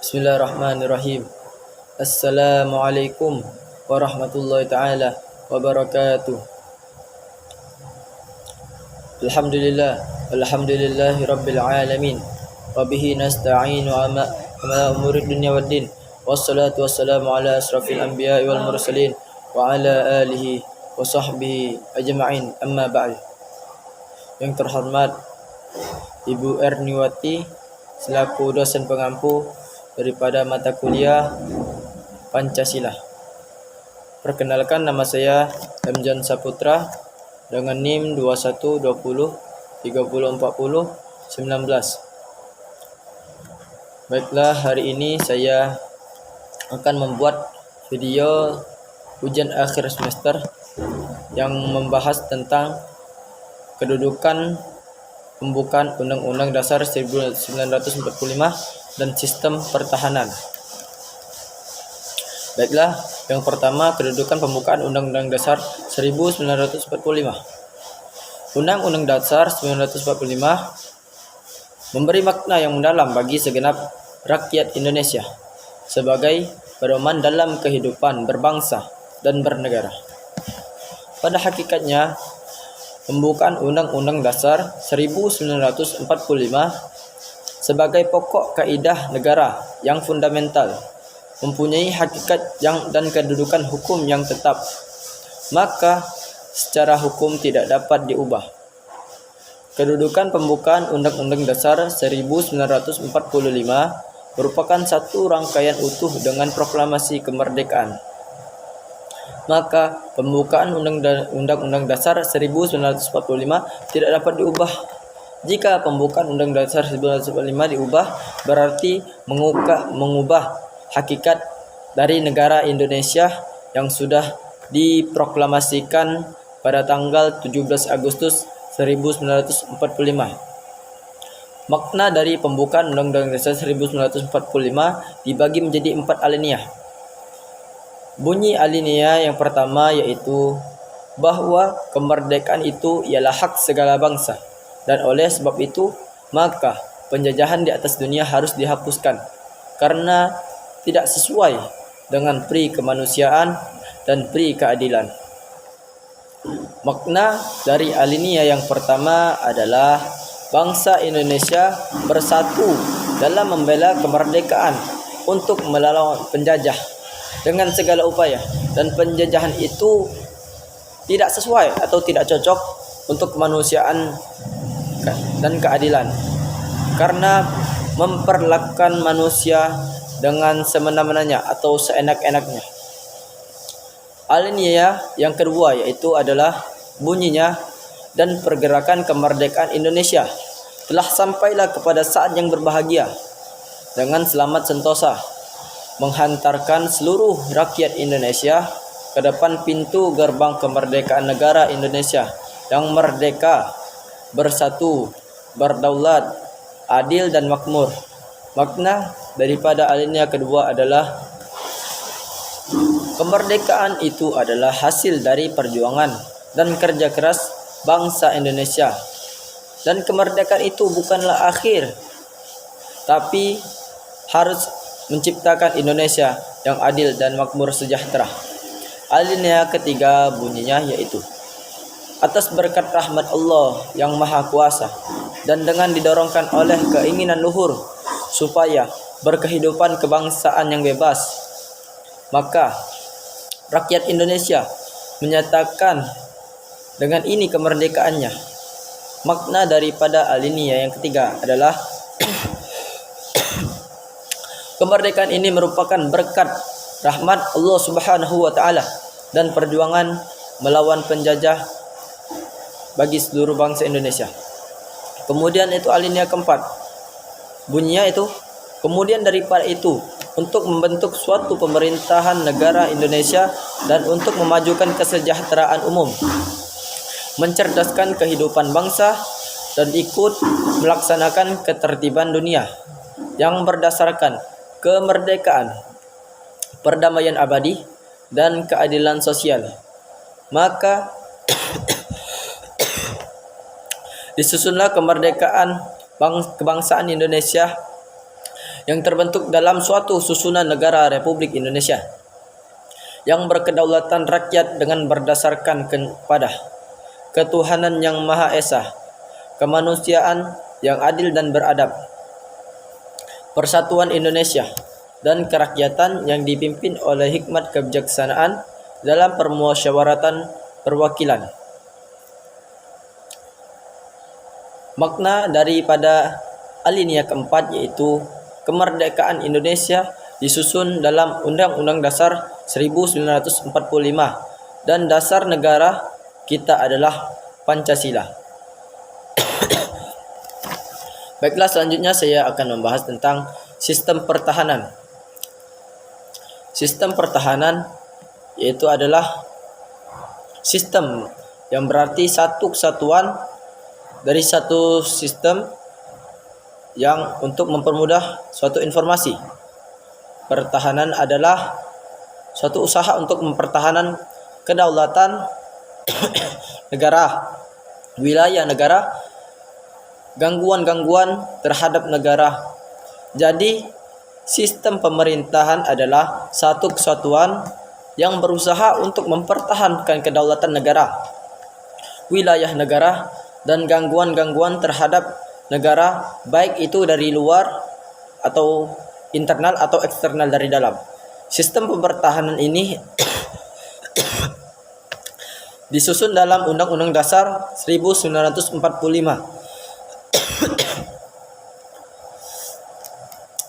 Bismillahirrahmanirrahim. Assalamualaikum warahmatullahi taala wabarakatuh. Alhamdulillahi rabbil alamin. Wa bihi nasta'inu ala umuri dunya waddin. Wassalatu wassalamu ala asrafil anbiya'i wal mursalin wa ala alihi wa sahbihi ajma'in. Amma ba'd. Yang terhormat Ibu Erniwati selaku dosen pengampu daripada mata kuliah Pancasila. Perkenalkan, nama saya M. John Saputra dengan NIM 2120304019. Baiklah, hari ini saya akan membuat video ujian akhir semester yang membahas tentang kedudukan pembukaan Undang-Undang Dasar 1945 dan sistem pertahanan. Baiklah, yang pertama, kedudukan pembukaan Undang-Undang Dasar 1945. Undang-Undang Dasar 1945 memberi makna yang mendalam bagi segenap rakyat Indonesia sebagai pedoman dalam kehidupan berbangsa dan bernegara. Pada hakikatnya, pembukaan Undang-Undang Dasar 1945 sebagai pokok kaidah negara yang fundamental, mempunyai hakikat dan kedudukan hukum yang tetap, maka secara hukum tidak dapat diubah. Kedudukan pembukaan Undang-Undang Dasar 1945 merupakan satu rangkaian utuh dengan proklamasi kemerdekaan. Maka pembukaan Undang-Undang Dasar 1945 tidak dapat diubah. Jika pembukaan Undang-Undang Dasar 1945 diubah, berarti mengubah hakikat dari negara Indonesia yang sudah diproklamasikan pada tanggal 17 Agustus 1945. Makna dari pembukaan Undang-Undang Dasar 1945 dibagi menjadi 4 alinea. Bunyi alinea yang pertama yaitu bahwa kemerdekaan itu ialah hak segala bangsa, dan oleh sebab itu maka penjajahan di atas dunia harus dihapuskan karena tidak sesuai dengan pri kemanusiaan dan pri keadilan. Makna dari alinea yang pertama adalah bangsa Indonesia bersatu dalam membela kemerdekaan untuk melawan penjajah dengan segala upaya, dan penjajahan itu tidak sesuai atau tidak cocok untuk kemanusiaan dan keadilan karena memperlakukan manusia dengan semena-menanya atau seenak-enaknya. Alinea yang kedua yaitu adalah bunyinya, dan pergerakan kemerdekaan Indonesia telah sampailah kepada saat yang berbahagia dengan selamat sentosa, menghantarkan seluruh rakyat Indonesia ke depan pintu gerbang kemerdekaan negara Indonesia yang merdeka, bersatu, berdaulat, adil dan makmur. Makna daripada alinea kedua adalah kemerdekaan itu adalah hasil dari perjuangan dan kerja keras bangsa Indonesia, dan kemerdekaan itu bukanlah akhir, tapi harus menciptakan Indonesia yang adil dan makmur sejahtera. Alinea ketiga bunyinya yaitu atas berkat rahmat Allah yang Maha Kuasa dan dengan didorongkan oleh keinginan luhur supaya berkehidupan kebangsaan yang bebas, maka rakyat Indonesia menyatakan dengan ini kemerdekaannya. Makna daripada alinea yang ketiga adalah kemerdekaan ini merupakan berkat rahmat Allah Subhanahu wa taala dan perjuangan melawan penjajah bagi seluruh bangsa Indonesia. Kemudian itu alinea keempat. Bunyinya itu, kemudian daripada itu untuk membentuk suatu pemerintahan negara Indonesia dan untuk memajukan kesejahteraan umum, mencerdaskan kehidupan bangsa dan ikut melaksanakan ketertiban dunia yang berdasarkan kemerdekaan, perdamaian abadi dan keadilan sosial. Maka disusunlah kemerdekaan kebangsaan Indonesia yang terbentuk dalam suatu susunan negara Republik Indonesia yang berkedaulatan rakyat dengan berdasarkan kepada ketuhanan yang Maha Esa, kemanusiaan yang adil dan beradab, persatuan Indonesia, dan kerakyatan yang dipimpin oleh hikmat kebijaksanaan dalam permusyawaratan perwakilan. Makna daripada alinea keempat yaitu kemerdekaan Indonesia disusun dalam Undang-Undang Dasar 1945 dan dasar negara kita adalah Pancasila. Baiklah, selanjutnya saya akan membahas tentang sistem pertahanan. Sistem pertahanan yaitu adalah sistem yang berarti satu kesatuan dari satu sistem yang untuk mempermudah suatu informasi. Pertahanan adalah suatu usaha untuk mempertahankan kedaulatan negara, wilayah negara, gangguan-gangguan terhadap negara. Jadi, sistem pemerintahan adalah satu kesatuan yang berusaha untuk mempertahankan kedaulatan negara, wilayah negara, dan gangguan-gangguan terhadap negara, baik itu dari luar atau internal atau eksternal dari dalam. Sistem pempertahanan ini disusun dalam Undang-Undang Dasar 1945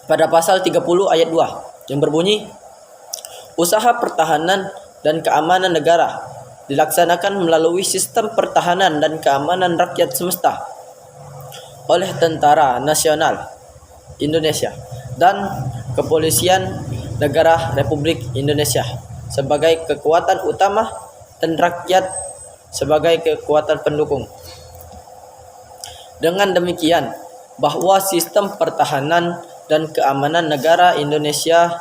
pada pasal 30 ayat 2 yang berbunyi, usaha pertahanan dan keamanan negara dilaksanakan melalui sistem pertahanan dan keamanan rakyat semesta oleh Tentara Nasional Indonesia dan Kepolisian Negara Republik Indonesia sebagai kekuatan utama dan rakyat sebagai kekuatan pendukung. Dengan demikian, bahwa sistem pertahanan dan keamanan negara Indonesia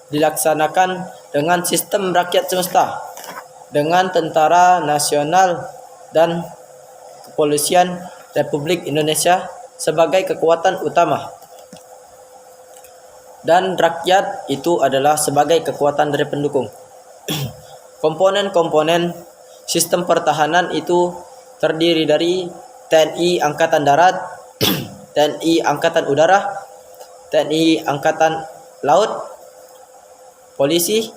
dilaksanakan dengan sistem rakyat semesta, dengan Tentara Nasional dan Kepolisian Republik Indonesia sebagai kekuatan utama, dan rakyat itu adalah sebagai kekuatan dari pendukung. Komponen-komponen sistem pertahanan itu terdiri dari TNI Angkatan Darat, TNI Angkatan Udara, TNI Angkatan Laut, polisi,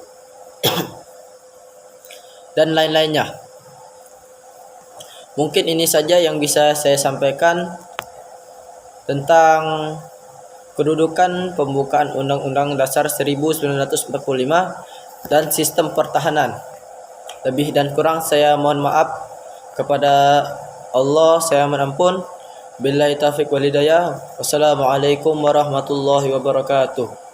dan lain-lainnya. Mungkin ini saja yang bisa saya sampaikan tentang kedudukan pembukaan Undang-Undang Dasar 1945 dan sistem pertahanan. Lebih dan kurang saya mohon maaf kepada Allah, saya mohon ampun. Billahi taufiq wal hidayah. Wassalamualaikum warahmatullahi wabarakatuh.